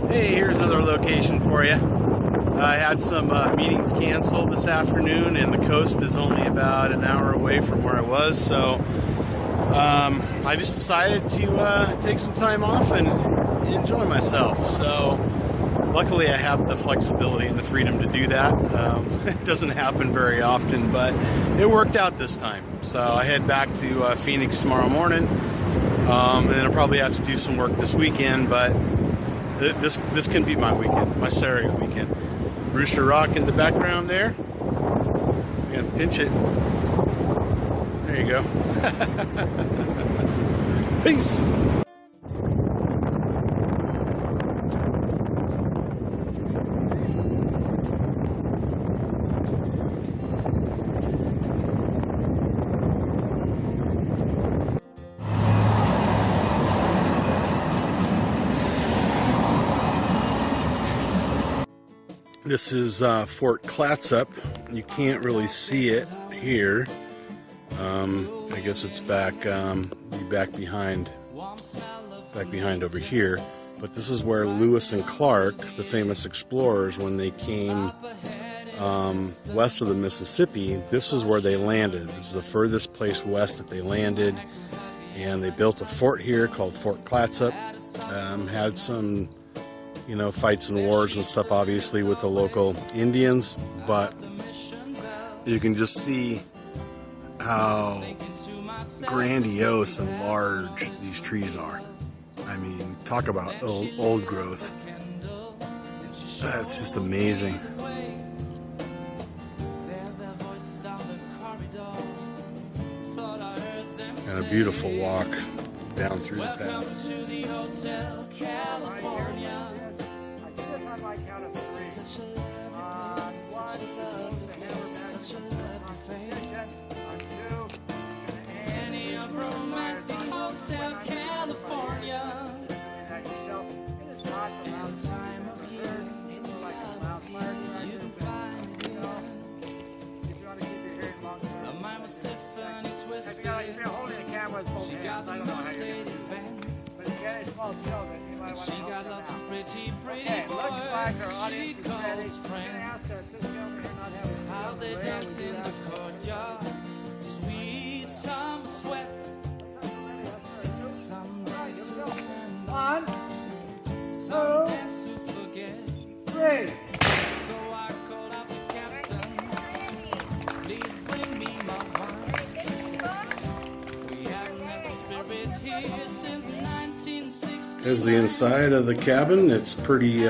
Hey, here's another location for you. I had some meetings canceled this afternoon, and the coast is only about an hour away from where I was, so I just decided to take some time off and enjoy myself. So luckily I have the flexibility and the freedom to do that. It doesn't happen very often, but it worked out this time. So I head back to Phoenix tomorrow morning, and then I'll probably have to do some work this weekend, but this can be my weekend, my surrogate weekend. Rooster Rock in the background there. I'm gonna pinch it. There you go. Peace. This is Fort Clatsup. You can't really see it here. I guess it's back behind over here. But this is where Lewis and Clark, the famous explorers, when they came west of the Mississippi, this is where they landed. This is the furthest place west that they landed, and they built a fort here called Fort Clatsup. Had some fights and wars and stuff, obviously, with the local Indians, but you can just see how grandiose and large these trees are. I mean, talk about old growth. That's just amazing. And a beautiful walk down through the path. On my count of three. One, two, romantic Hotel California. It is hot around the time of year. It's like a wildfire. You can find it. If you want to keep your hearing long term. My was Tiffany twisted. If you're holding a camera with both hands, I don't know how you're going to do it. But if you get any small children, you might want to help them out. Okay, looks like our audience is ready. I'm going to ask that this gentleman here not have his how they dance in the courtyard. Sweet summer sweat. Some dance to remember. One, some dance to forget. three. So I called out the captain. Please bring me my wine. We haven't had the spirit here since 1960. Here's the inside of the cabin. It's pretty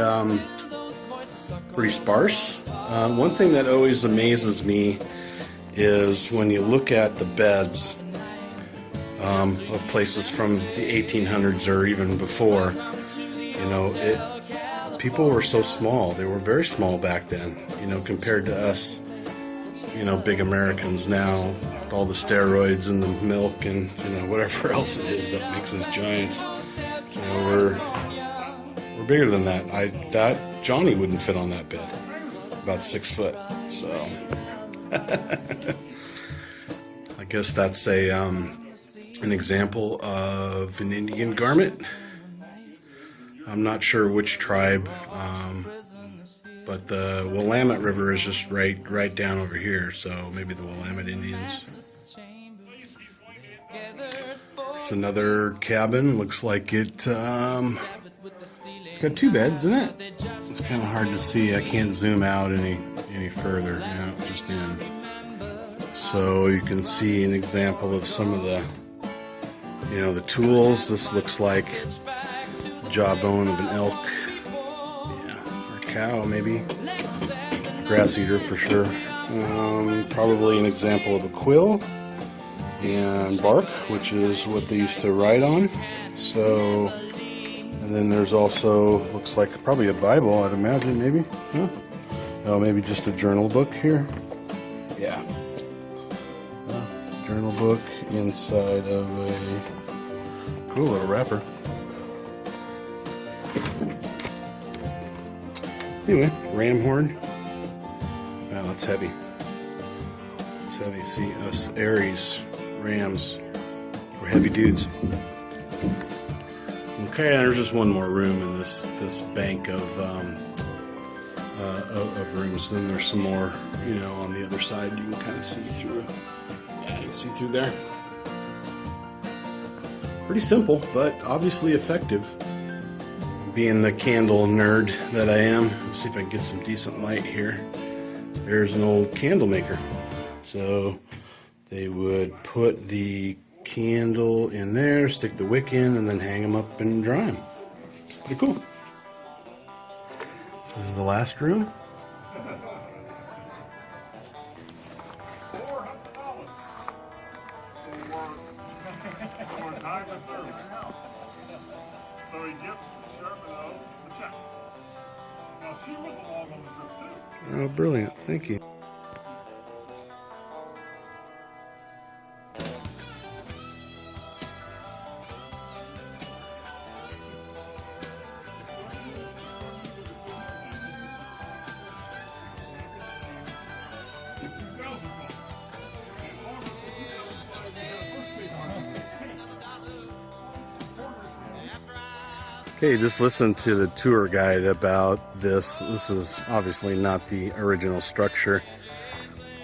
sparse. One thing that always amazes me is when you look at the beds of places from the 1800s or even before. People were so small. They were very small back then, compared to us, big Americans now, with all the steroids and the milk and whatever else it is that makes us giants. We're bigger than that. I thought Johnny wouldn't fit on that bed. About 6 foot. So I guess that's an example of an Indian garment. I'm not sure which tribe, but the Willamette River is just right down over here. So maybe the Willamette Indians. It's another cabin. Looks like it's got 2 beds in it. It's kind of hard to see. I can't zoom out any further. Just in. So you can see an example of some of the the tools. This looks like the jawbone of an elk, or a cow maybe. Grass eater for sure. Probably an example of a quill and bark, which is what they used to write on. So, and then there's also, looks like probably a Bible, I'd imagine, maybe. Huh? Oh, maybe just a journal book here. Yeah. Journal book inside of a cool little wrapper. Anyway, ram horn. Wow, that's heavy. It's heavy. See, us Aries rams, we're heavy dudes. Okay, and there's just one more room in this bank of rooms. Then there's some more, you know, on the other side. You can kind of see through. Yeah, you can see through there. Pretty simple, but obviously effective. Being the candle nerd that I am, let's see if I can get some decent light here. There's an old candle maker. So they would put the candle in there, stick the wick in, and then hang them up and dry them. Pretty cool. This is the last room. So he gives Sherman the check. Now she was along on the trip too. Oh, brilliant. Thank you. Okay, just listen to the tour guide about this. This is obviously not the original structure.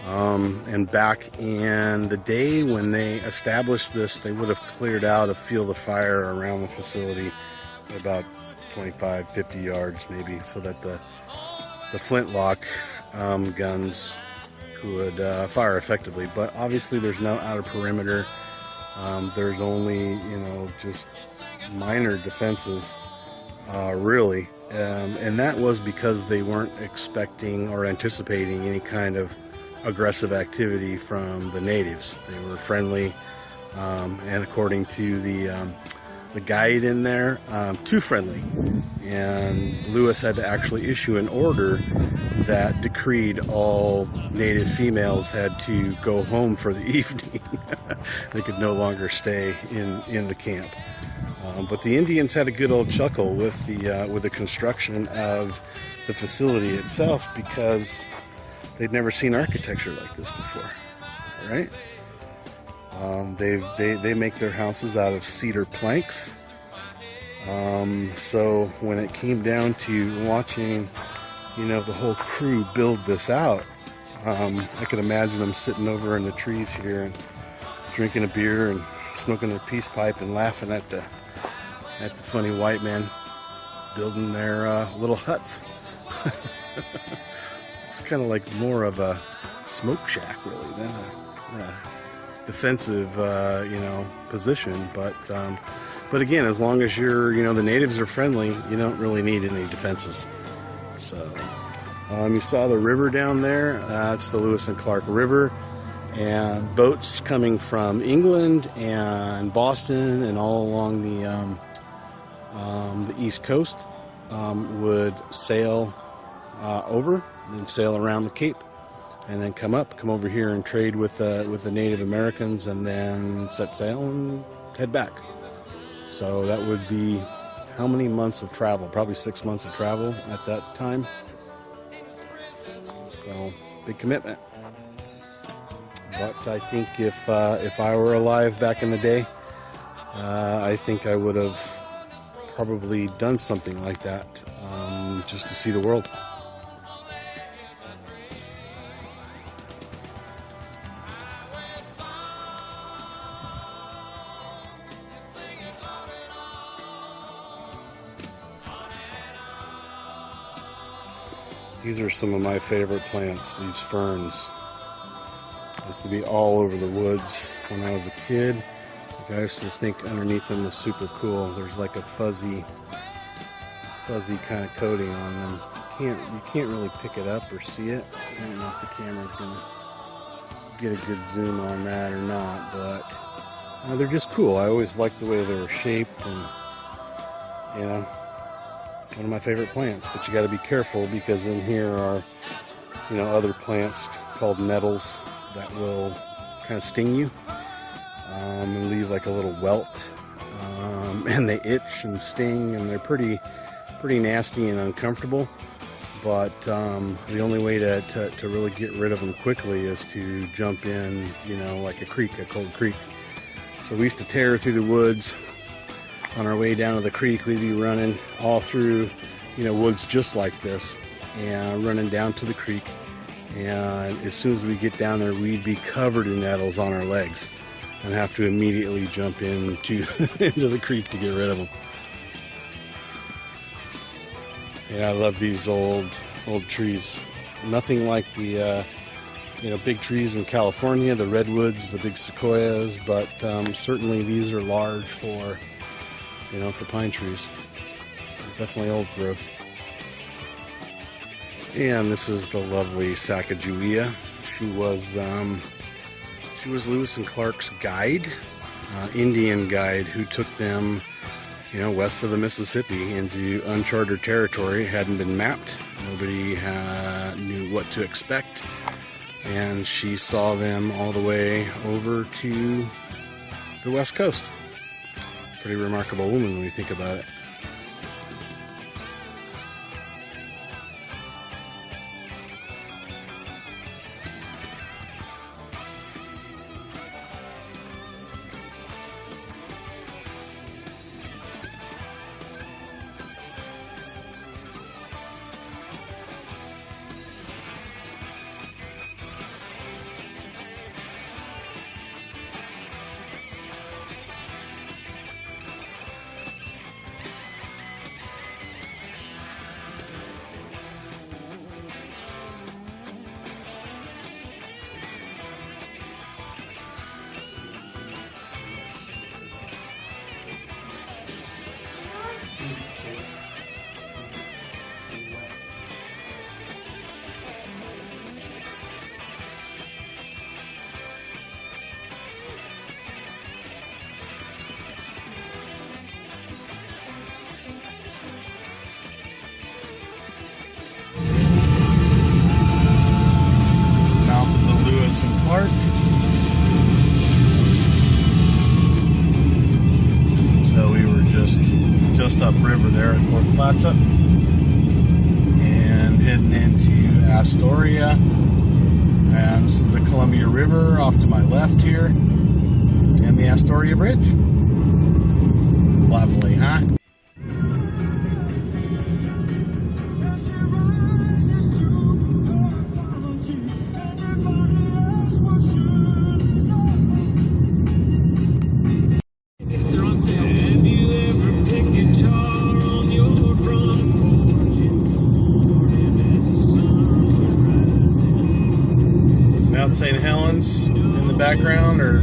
And back in the day when they established this, they would have cleared out a field of fire around the facility about 25, 50 yards maybe, so that the flintlock guns could fire effectively. But obviously there's no outer perimeter. There's only, you know, just minor defenses, really, and that was because they weren't expecting or anticipating any kind of aggressive activity from the natives. They were friendly, and according to the guide in there, too friendly. And Lewis had to actually issue an order that decreed all native females had to go home for the evening. They could no longer stay in the camp. But the Indians had a good old chuckle with the construction of the facility itself, because they'd never seen architecture like this before, right? They make their houses out of cedar planks. So when it came down to watching, you know, the whole crew build this out, I could imagine them sitting over in the trees here and drinking a beer and smoking their peace pipe and laughing at the funny white men building their little huts. It's kind of like more of a smoke shack, really, than a defensive, you know, position. But again, as long as you're, you know, the natives are friendly, you don't really need any defenses. So you saw the river down there. That's the Lewis and Clark River. And boats coming from England and Boston and all along the East Coast would sail over, then sail around the Cape, and then come over here and trade with the Native Americans, and then set sail and head back. So that would be how many months of travel? Probably 6 months of travel at that time. So big commitment. But I think if I were alive back in the day, I think I would have probably done something like that, just to see the world. These are some of my favorite plants, these ferns. Used to be all over the woods when I was a kid. I used to think underneath them was super cool. There's like a fuzzy kind of coating on them. You can't really pick it up or see it. I don't know if the camera's gonna get a good zoom on that or not, but they're just cool. I always liked the way they were shaped, and you know, one of my favorite plants. But you got to be careful, because in here are, you know, other plants called nettles that will kind of sting you and leave like a little welt, and they itch and sting, and they're pretty nasty and uncomfortable. But the only way to really get rid of them quickly is to jump in, you know, like a cold creek. So we used to tear through the woods, on our way down to the creek, we'd be running all through, woods just like this, and running down to the creek. And as soon as we get down there, we'd be covered in nettles on our legs and have to immediately jump into into the creek to get rid of them. Yeah, I love these old trees. Nothing like the big trees in California, the redwoods, the big sequoias, but certainly these are large for pine trees. Definitely old growth. And this is the lovely Sacagawea. She was Lewis and Clark's guide, Indian guide, who took them, west of the Mississippi into uncharted territory. It hadn't been mapped. Nobody knew what to expect. And she saw them all the way over to the West Coast. Pretty remarkable woman when you think about it. Clark. So we were just upriver there at Fort Clatsup and heading into Astoria. And this is the Columbia River off to my left here, and the Astoria Bridge. Lovely, huh? Mount St. Helens in the background, or